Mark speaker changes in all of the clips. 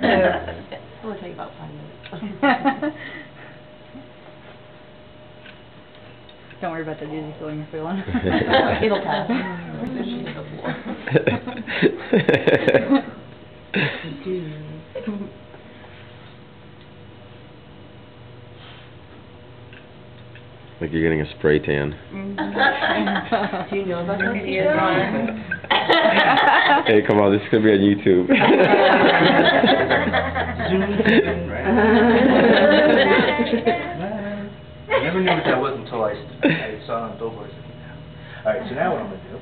Speaker 1: It will take about 5 minutes.
Speaker 2: Don't worry about the dizzy feeling you're feeling.
Speaker 1: It'll pass. She hit the floor.
Speaker 3: Like you're getting a spray tan.
Speaker 1: Do you know about that?
Speaker 3: Hey, come on, this is going to be on YouTube.
Speaker 4: I never knew what that was until I saw it on billboards. Alright, so now what I'm going to do,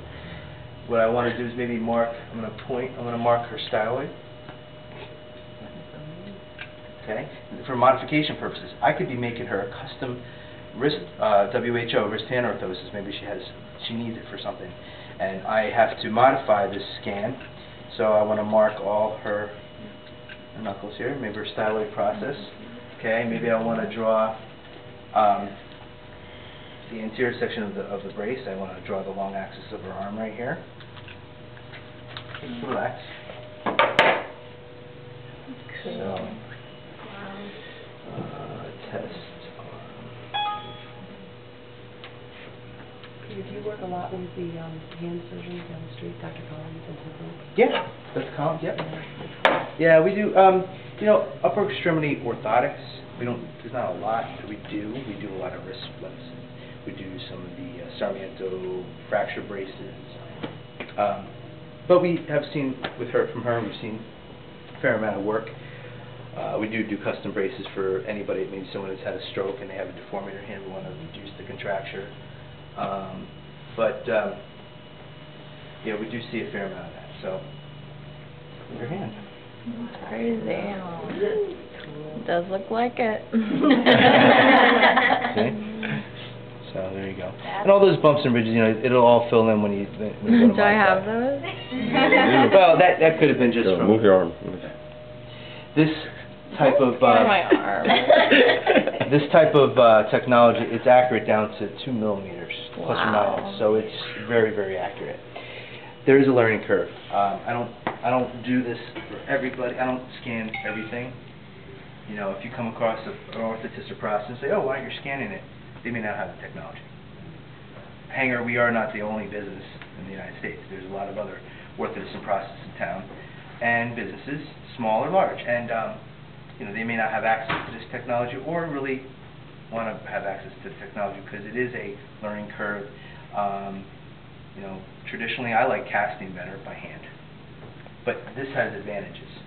Speaker 4: what I want to do is maybe mark, I'm going to mark her styloid. Okay? For modification purposes, I could be making her a custom wrist, WHO, wrist hand orthosis. Maybe she needs it for something. And I have to modify this scan, so I want to mark all her knuckles here, maybe her styloid process. Okay, maybe I want to draw the anterior section of the brace. I want to draw the long axis of her arm right here. Just relax. So, test.
Speaker 1: Do you work a lot with the hand surgeons down the street, Dr. Collins and Tiffany?
Speaker 4: Yeah, that's Collins. Yep. Yeah, we do. You know, upper extremity orthotics. There's not a lot that we do. We do a lot of wrist splits. We do some of the Sarmiento fracture braces. But we have seen we've seen a fair amount of work. We do custom braces for anybody. Maybe someone has had a stroke and they have a deformity in their hand. We want to reduce the contracture. Yeah, we do see a fair amount of that. So, in your hand.
Speaker 2: It's crazy. It does look like it.
Speaker 4: See? So there you go. And all those bumps and ridges, you know, it'll all fill in when you go to
Speaker 2: Do I have those?
Speaker 4: Well, that could have been just from.
Speaker 3: Move your arm.
Speaker 4: This type of
Speaker 2: my arm.
Speaker 4: this type of technology, it's accurate down to 2 millimeters plus or minus, so it's very, very accurate. There is a learning curve. I don't do this for everybody. I don't scan everything. You know, if you come across an orthotist or prosthetist and say, "Oh, why aren't you scanning it?" They may not have the technology. Hanger, we are not the only business in the United States. There's a lot of other orthotists and prosthetists in town, and businesses, small or large, and you know, they may not have access to this technology or really want to have access to the technology because it is a learning curve. You know, traditionally I like casting better by hand, but this has advantages.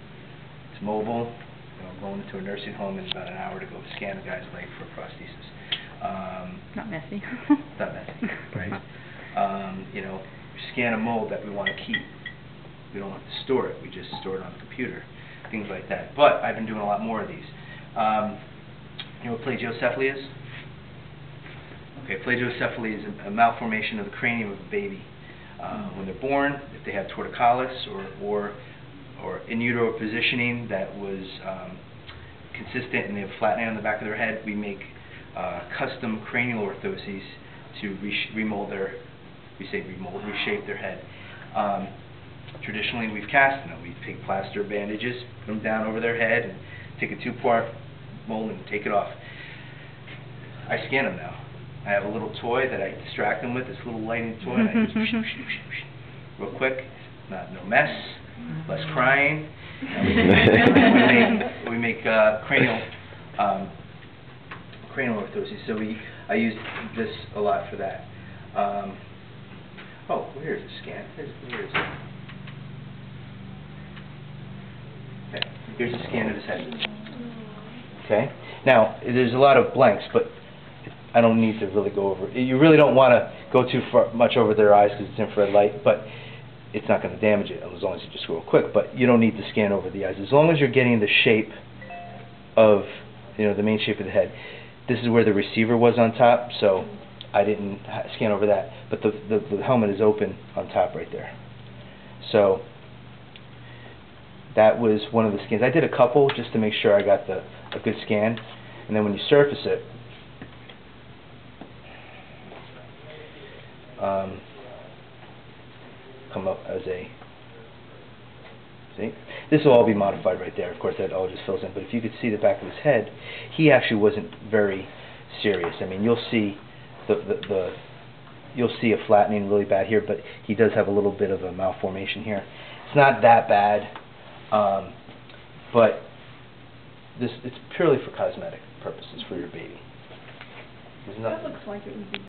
Speaker 4: It's mobile. You know, going into a nursing home in about an hour to go scan a guy's leg for a prosthesis.
Speaker 2: Not messy.
Speaker 4: Not messy, right? You know, scan a mold that we want to keep. We don't have to store it. We just store it on the computer. Things like that. But I've been doing a lot more of these. You know what plagiocephaly is? Okay, plagiocephaly is a malformation of the cranium of a baby. When they're born, if they have torticollis or in utero positioning that was consistent and they have flattening on the back of their head, we make custom cranial orthoses to reshape their head. Traditionally, we've cast them. We take plaster bandages, put them down over their head, and take a 2-part mold and take it off. I scan them now. I have a little toy that I distract them with, this little lighting toy, and I just real quick, no mess, less crying. We make cranial orthoses, so I use this a lot for that. Oh, here's a scan. Here's okay. Here's a scan of his head. Okay. Now there's a lot of blanks, but I don't need to really go over. You really don't want to go too much over their eyes because it's infrared light, but it's not going to damage it as long as you just go real quick. But you don't need to scan over the eyes as long as you're getting the shape of, you know, the main shape of the head. This is where the receiver was on top, so I didn't scan over that. But the helmet is open on top right there. So that was one of the scans. I did a couple just to make sure I got a good scan. And then when you surface it, come up as a See? This will all be modified right there. Of course, that all just fills in. But if you could see the back of his head, he actually wasn't very serious. I mean, you'll see you'll see a flattening really bad here, but he does have a little bit of a malformation here. It's not that bad, but it's purely for cosmetic purposes for your baby. There's
Speaker 1: That
Speaker 4: nothing.
Speaker 1: looks like it would be